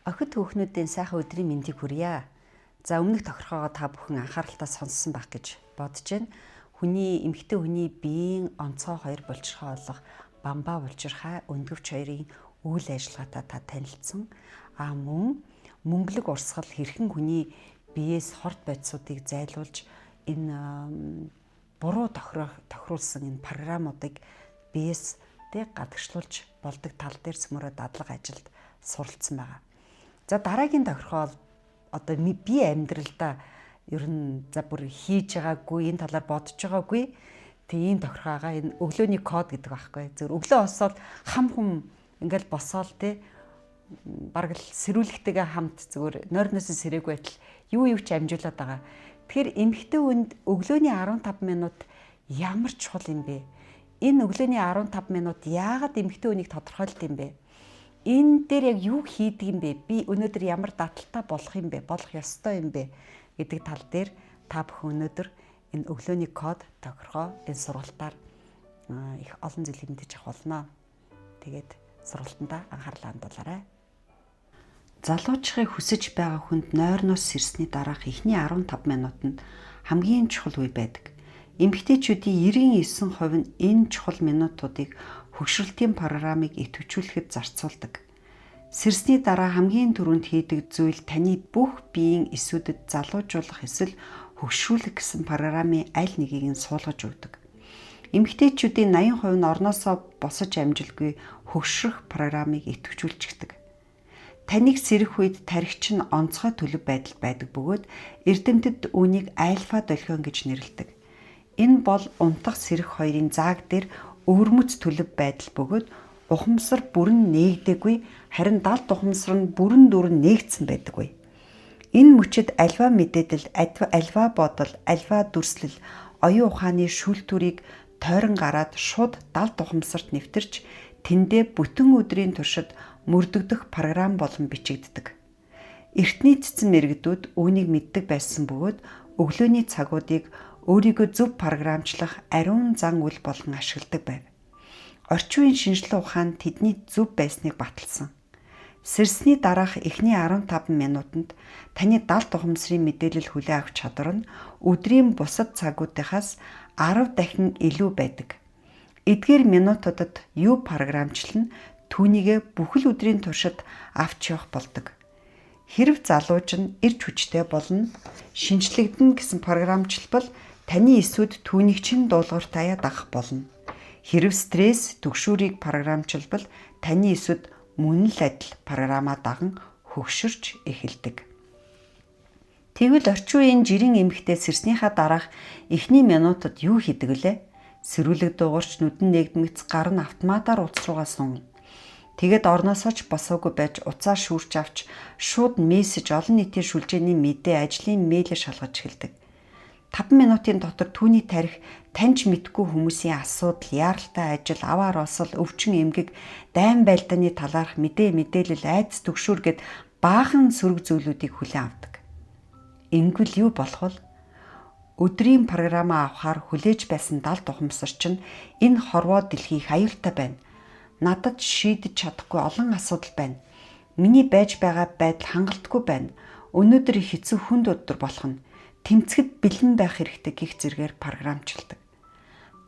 Охид хүүхнүүдийн сайхан өдрийн мэндийг хүргье. За өмнөх тохиргоогоо та бүхэн анхааралтай сонссон байх гэж бодож байна. Эмэгтэй хүний биеийн онцгой хоёр булчирхай болох бамбаа булчирхай, өндгөвч хоёрын үйл ажиллагаатай та танилцсан. Мөн мөнгөлөг урсгал хэрхэн хүний биеэс хорт бодисуудыг зайлуулж энэ буруу тохируулсан энэ програмуудыг биеэс гадагшлуулж болдог тал дээр цөмөрөө дадлага ажилд суралцсан байгаа. За дараагийн тохиргоо одоо би амьдралдаа ер нь бүр хийж байгаагүй, энэ талаар бодож байгаагүй. Тэгээ энэ тохиргоогоо энэ өглөөний код гэдэг байхгүй. Зөв өглөө босоод хам хүм ингээл босоол бараг л сэрүүлэгтэйгээ хамт зүгээр нойрноос сэрээгүй байтал юу ч амжуулаад байгаа. Тэгэхээр эмэгтэй хүнд өглөөний 15 минут ямар чухал юм бэ? Энэ өглөөний 15 минут яагаад эмэгтэй хүнийг тодорхойлд юм бэ? Энэ дээр яг юу хийдэг юм бэ? Би өнөөдөр ямар даталтай болох юм бэ? Болох ёстой юм бэ? Гэдэг тал дээр та бүхэн өнөөдөр энэ өглөөний код тохиргоо энэ сургалтаар их олон зүйлийг мэдэж авах болно. Тэгээд сургалтандаа анхаарлаа хандуулаарай. Залуучхыг хүсэж байгаа хүнд нойрноос сэрсний дараах эхний 15 минутанд хамгийн чухал үе байдаг. Эмэгтэйчүүдийн 99% нь энэ чухал минутуудыг хөгшрөлтийн программыг идэвхжүүлэхэд зарцуулдаг. Сэрсний дараа хамгийн түрүүнд хийдэг зүйл таны бүх биеийн эсүүдэд залуужуулах эсвэл хөгшрүүлэх гэсэн программын аль нэгийг нь суулгаж өгдөг. Эмэгтэйчүүдийн 80% нь орноосоо босож амжилгүй хөгшрөх программыг идэвхжүүлчихдэг. Таныг сэрэх үед тархич нь онцгой төлөв байдал байдаг бөгөөд эрдэмтэд үүнийг альфа долгион гэж нэрлэдэг. Энэ бол унтах сэрэх хоёрын зааг дээр өвөрмөц төлөв байдал бөгөөд ухамсар бүрэн нээгдэггүй, харин далд ухамсар нь бүрэн дүүрэн нээгдсэн байдаггүй. Энэ мөчид альва мэдээлэл, альва бодол, альва дүрслэл, оюун ухааны шүүлтүүрийг тойрон гараад шууд далд ухамсарт нэвтэрч тэндээ бүтэн өдрийн туршид мөрдөгдөх програм болон бичигддэг. Эртний цэцэн мэрэгдүүд үүнийг мэддэг байсан бөгөөд өглөөний цагуудыг өөрийгөө зөв програмчлах ариун зан үйл болгон ашигладаг байв. Орчин үеийн шинжилгээ ухаан тэдний зөв байсныг баталсан. Сэрсний дараах эхний 15 минутанд таны далд ухамсарын мэдээлэл хүлээн авах чадвар нь өдрийн бусад цагуудынхаас 10 дахин илүү байдаг. Эдгээр минутуудад юу програмчлан түүнийгээ бүхэл өдрийн туршид авч явах болдог. Хэрв залууч нь эрч хүчтэй болно, шинжлэгдэн гэсэн програмчлбал таны эсүүд түүнийг чин дуулуурт аяа дагах болно. Хэрв стресс түгшүүрийг програмчлбал таны эсүүд мөн л адил програмаа даган хөгшөрч эхэлдэг. Тэгвэл орчин үеийн жирийн эмэгтэй сэрснийхаа дараах эхний минутад юу хийдэг вүлээ? Сэрүүлэг дуурч нүдэн нэгдмэгц гар нь автоматар утас руугаа сунна. Тэгэд орноосоо ч босоогүй байж уцаа шүүрч авч шууд мессеж олон нийтийн шүлжээний мэдээ ажлын мэйлээр шалгаж эхэлдэг. 5 минутын дотор түүний тарих таньж мэдгүй хүмүүсийн асуудал, яаралтай ажил, аваар осол, өвчин эмгэг, дайн байлдааны талаарх мэдээлэл, айдас түгшүүр гэд баахан сөрөг зүйлүүдийг хүлээн авдаг. Ингэвэл юу болох вэ? Өдрийн програмаа авахаар хүлээж байсан далд ухамсар чинь энэ хорвоо дэлхийх аюултай байна. Надад шийдэж чадахгүй олон асуудал байна. Миний байж байгаа байдал хангалтгүй байна. Өнөөдөр хэцүү хүнд өдөр болох нь. Тэмцэхэд бэлэн байх хэрэгтэй гэх зэргээр програмчилдаг.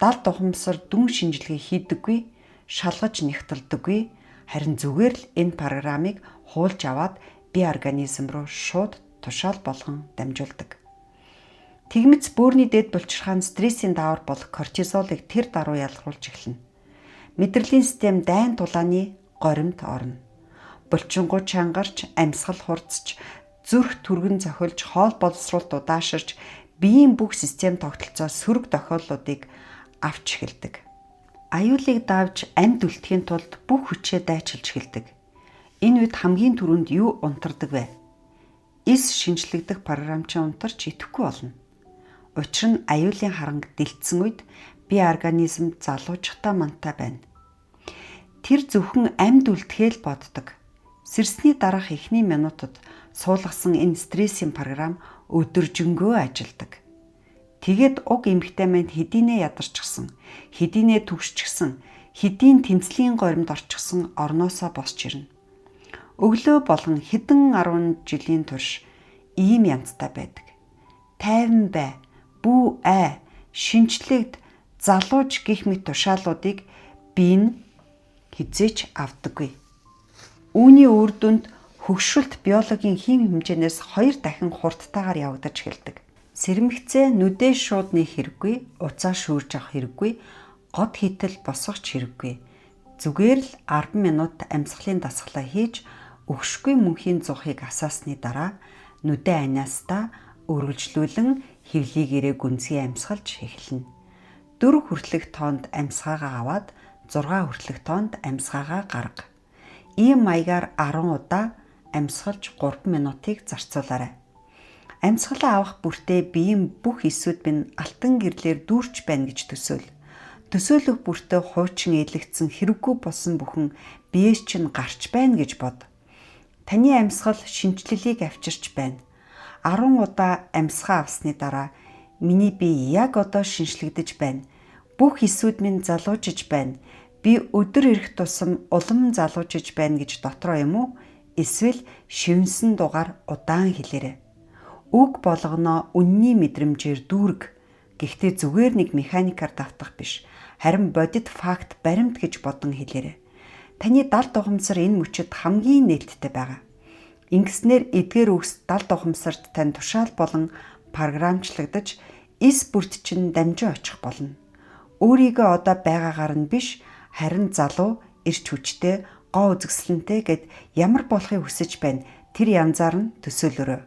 Далд ухамсар дүн шинжилгээ хийдэггүй, шалгаж нэгтэлдэггүй, харин зүгээр л энэ програмыг хуулж аваад бие организм руу шууд тушаал болгон дамжуулдаг. Тэгмэц бөөрийн дээд булчирхаан стрессийн даавар болох кортизолыг тэр даруй ялгаруулж эхэлнэ. Мэдрэлийн систем дайн тулааны горимд орно. Булчингуу чангарч, амьсгал хурцч, зүрх түргэн зохилж, хоол боловсруулалт удааширч, биеийн бүх систем тогтолцоо сөрөг тохиолдлуудыг авч эхэлдэг. Аюулыг давж амьд үлдэхийн тулд бүх хүчээ дайчилж эхэлдэг. Энэ үед хамгийн түрүүнд юу унтардаг вэ? Эс шинжлэгдэх програмчин унтарч идэхгүй болно. Учир нь аюулын харанг дэлтсэн үед бие организм залуужхтай мантай байна. Тэр зөвхөн амьд үлдэхэл боддог. Сэрсний дараах эхний минутад суулгасан энэ стрессийн програм өдөржингөө ажилдаг. Тэгээд уг эмэгтэй манд хэдийнэ ядарчихсан, хэдийнэ түгшчихсэн, хэдийн тэмцлийн горимд орчихсон орноосоо босч ирнэ. Өглөө болон хэдэн 10 жилийн турш ийм янзтай байдаг. Тайван бай, бүү ай, шинжлэгд, залууж гих мэт тушаалуудыг би нь хизээч авдаггүй. Үүний үр дүнд хөгшрөлт биологийн хим хэмжээнээс 2 дахин хурдтайгаар явагдаж эхэлдэг. Сэрмэгцээ нүдээ шууд нээх хэрэггүй, уцаа шүүрж авах хэрэггүй, год хийтэл босгох хэрэггүй. Зүгээр л 10 минут амьсгалын дасгалаа хийж өгшгүй мөнхийн зуухыг асаасны дараа нүдээ аниастаа өргөжлүүлэн хевлийгээрээ гүнзгий амьсгалж эхэлнэ. 4 хүртэлх тоонд амьсгаагаа аваад 6 хүртэлх тоонд амьсгаагаа гарга. Ийм маягаар 10 удаа амьсгалж 3 минутыг зарцуулаарай. Амьсгалаа авах бүртээ биеийн бүх эсүүд минь алтан гэрлээр дүүрч байна гэж төсөөл. Төсөөлөх бүртээ хуучин илэгдсэн хэрэггүй болсон бүхэн биеэс чинь гарч байна гэж бод. Таны амьсгал шинжлэлийг авчирч байна. 10 удаа амьсгаа авсны дараа миний бие яг одоо шинжлэгдэж байна. Бүх эсүүд минь залуужиж байна. Би өдөр ирэх тусам улам залуужиж байна гэж дотроо юм уу? Эсвэл шивнсэн дугаар удаан хэлээрэй. Үг болгоноо үнний мэдрэмжээр дүүрэг. Гэхдээ зүгээр нэг механикаар давтах биш. Харин бодит факт баримт гэж бодон хэлээрэй. Таны далд ухамсар энэ мөчөд хамгийн нээлттэй байгаа. Ингэснээр эдгээр үгс далд ухамсарт тань тушаал болон програмчлагдаж эс бүрт чинь дамжин очих болно. Өөрийгөө одоо байгаагаар нь биш, харин залуу, эрч хүчтэй, гоо үзэсгэлэнтэй гэд ямар болохыг хүсэж байна, тэр янзаар нь төсөөлөрөө.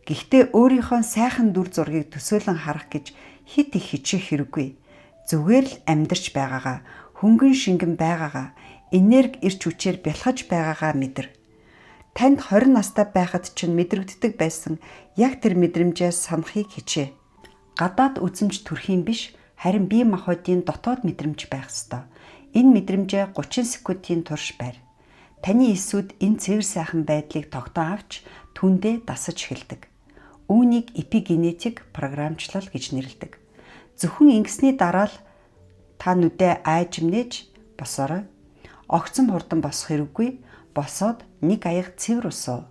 Гэхдээ өөрийнхөө сайхан дүр зургийг төсөөлөн харах гэж хит их хичих хэрэггүй. Зүгээр л амьдарч байгаагаа, хөнгөн шингэн байгаагаа, энерги эрч хүчээр бялхаж байгаагаа мэдэр. Танд 20 настай байхад чинь мэдрэгддэг байсан яг тэр мэдрэмжээ санахыг хичээ. Гадаад үзэмж төрхийн биш, харин бие махбодын дотоод мэдрэмж байх ёстой. Энэ мэдрэмжээ 30 секундын турш барь. Таны эсүүд энэ цэвэр сайхан байдлыг тогтоон авч түндээ дасаж эхэлдэг. Үүнийг эпигенетик програмчлал гэж нэрлэдэг. Зөвхөн ингэсний дараа л та нүдээ айжмнэж босоорой. Огцом хурдан босох хэрэггүй. Босоод нэг аяга цэвэр усуу.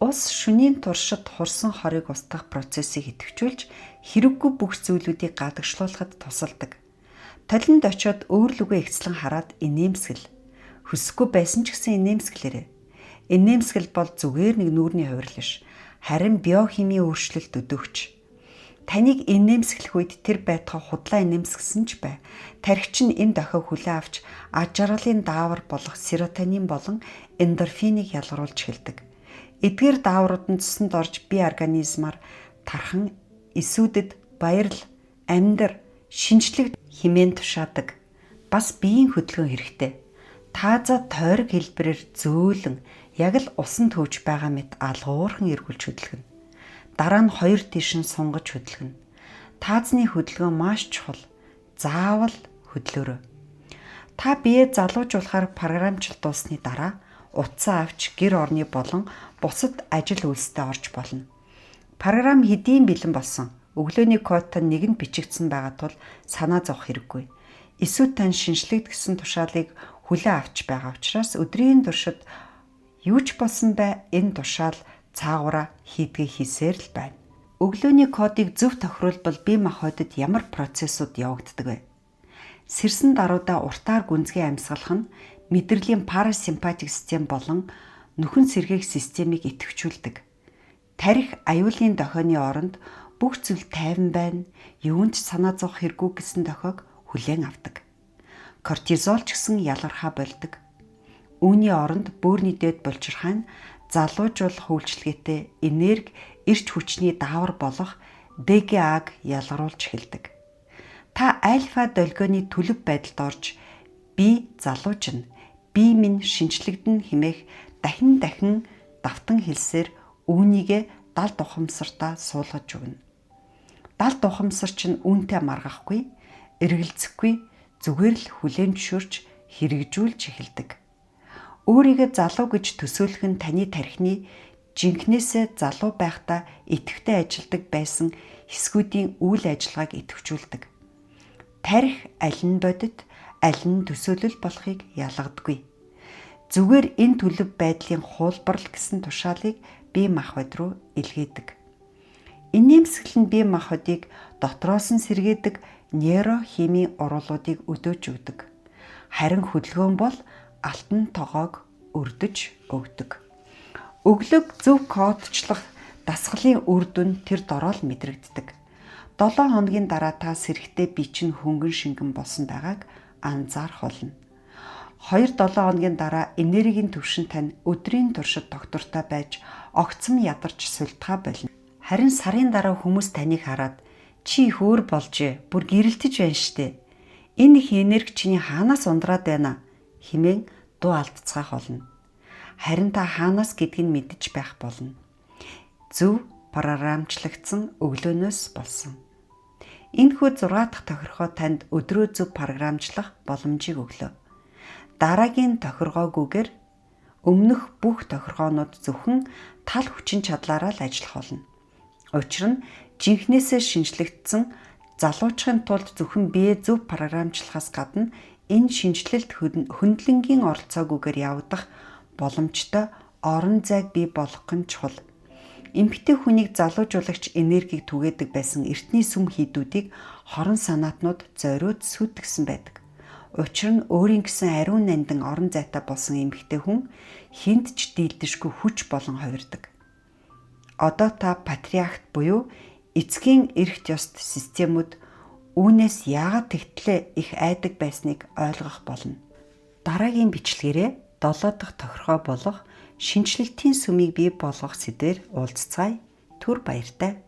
Ус шөнийн туршид хурсан хорыг устгах процессыг идэвхжүүлж хэрэггүй бүх зүйлүүдийг гадагшлуулахад тусалдаг. Толинд очиод өөрлөгөө ихцлэн хараад инээмсгэл. Хүсэхгүй байсан ч гэсэн инээмсгэлээрэй. Инээмсгэл бол зүгээр нэг нүүрний хувирал биш. Харин биохимийн өөрчлөлт өдөөгч. Таныг инээмсэглэх үед тэр байтугай худлаа инээмсгсэн ч бай. Тархич нь энэ дохиог хүлээн авч аж аргалын даавар болох серотонин болон эндорфинийг ялгаруулж эхэлдэг. Эдгээр дааврууд нь цуснд орж бие организмаар тархан эсүүдэд баярл, амьдар, шинжлэх хэмээн тушаадаг. Бас биеийн хөдөлгөөн хэрэгтэй. Тааза тойрог хэлбэрээр зөөлөн яг л усан төвж байгаа мэт алгуурхан эргүүлж хөдөлгөнө. Дараа нь 2 тишин сунгаж хөдөлгөнө. Таазны хөдөлгөөн маш чухал. Заавал хөдлөөрэй. Та бие залуужуулахаар програмчлалт дуусны дараа утсаа авч гэр орны болон бусад ажил үйлстэй орж болно. Програм хэдийн бэлэн болсон. Өглөөний кодт нэг нь бичигдсэн байгаа тул санаа зовох хэрэггүй. Эсвэл тань шинжлэгдсэн тушаалыг хүлээн авч байгаа учраас өдрийн туршид юу ч болсон бай энэ тушаал цаагаараа хийдгээ хийсээр л байна. Өглөөний кодыг зөв тохируулбал бие махбодод ямар процессууд явагддаг вэ? Сэрсэн даруйдаа уртаар гүнзгий амьсгалах нь мэдрэлийн парасимпатик систем болон нүхэн сэргээх системийг идэвхжүүлдэг. Тарих аюулын дохионы оронд бүх зүйл тайван байна, юунд ч санаа зовох хэрэггүй гэсэн дохиог хүлээн авдаг. Кортизол ч гэсэн ялгархаа болдог. Үүний оронд бөөрийн дээд булчирхай нь залуужуулах үйлчилгээтэй энерги эрч хүчний даавар болох ДГА-г ялгаруулж эхэлдэг. Та альфа долгионы төлөв байдалд орж би залуужна, бие минь шинжлэгдэн хэмээх дахин давтан хэлсээр үүнийгээ далд ухамсартаа суулгаж өгнө. Далд ухамсар чинь үүнтэй маргахгүй, эргэлзэхгүй, зүгээр л хүлээн зөвшөөрч хэрэгжүүлж эхэлдэг. Өөрийгөө залуу гэж төсөөлөх нь таны тархины жинхнээсээ залуу байхдаа идэвхтэй ажилдаг байсан хэсгүүдийн үйл ажиллагааг идэвхжүүлдэг. Тарих аль нь бодит, аль нь төсөөлөл болохыг ялгадаггүй. Зүгээр энэ төлөв байдлын хуулбарл гэсэн тушаалыг бие махбод руу илгээдэг. Энэ нэмсгэл нь бие махбодыг дотроос нь сэргээдэг нейрохимийн уруулуудыг өдөөж өгдөг. Харин хөдөлгөөн бол алтан тогоог өрдөж өгдөг. Өглөг зөв кодчлох дасгалын үр дүн тэр дороо л мэдрэгддэг. 7 хоногийн дараа та сэрэгтэй бие чинь хөнгөн шингэн болсон байгааг анзаарах болно. 2-7 хоногийн дараа энергийн түвшин тань өдрийн туршид доктортой байж огцом ядарч султгаа болно. Харин сарын дараа хүмүүс таныг хараад чи их өөр болжээ, бүр гэрэлтэж байна штэ. Энэ их энерги чиний хаанаас ундраад байна хэмээн дуу алдцгаах болно. Харин та хаанаас гэдгийг мэдэж байх болно. Зөв програмчлагдсан өглөөнөөс болсон. Энэхүү 6 дахь тохиргоо танд өдрөө зөв програмчлах боломжийг өглөө. Дараагийн тохиргоогүйгээр өмнөх бүх тохиргоонууд зөвхөн тал хүчин чадлаараа л ажиллах болно. Учир нь жинхнээсээ шинжлэгдсэн залуучхын тулд зөвхөн бие зөв програмчлахаас гадна энэ шинжилэлд хөндлөнгийн оролцоогүйгээр явагдах боломжтой орон зайг бий болгох нь чухал. Эмэгтэй хүнийг залуужуулагч энергийг түгээдэг байсан эртний сүм хийдүүдийг хорон санаатнууд зориуд сүйтгэсэн байдаг. Учир нь өөрийн гэсэн ариун нандин орон зайтай болсон эмэгтэй хүн хинт ч дийлдэшгүй хүч болон хувирдаг. Одоо та патриархт буюу эцгийн эрх ёст системүүд үүнээс яагаад тэгтлээ их айдаг байсныг ойлгох болно. Дараагийн бичлэгээрээ 7 дахь тохиргоо болох шинжлэлтийн сүмийг бий болгох сэдвээр уулзцгаая. Түр баяртай.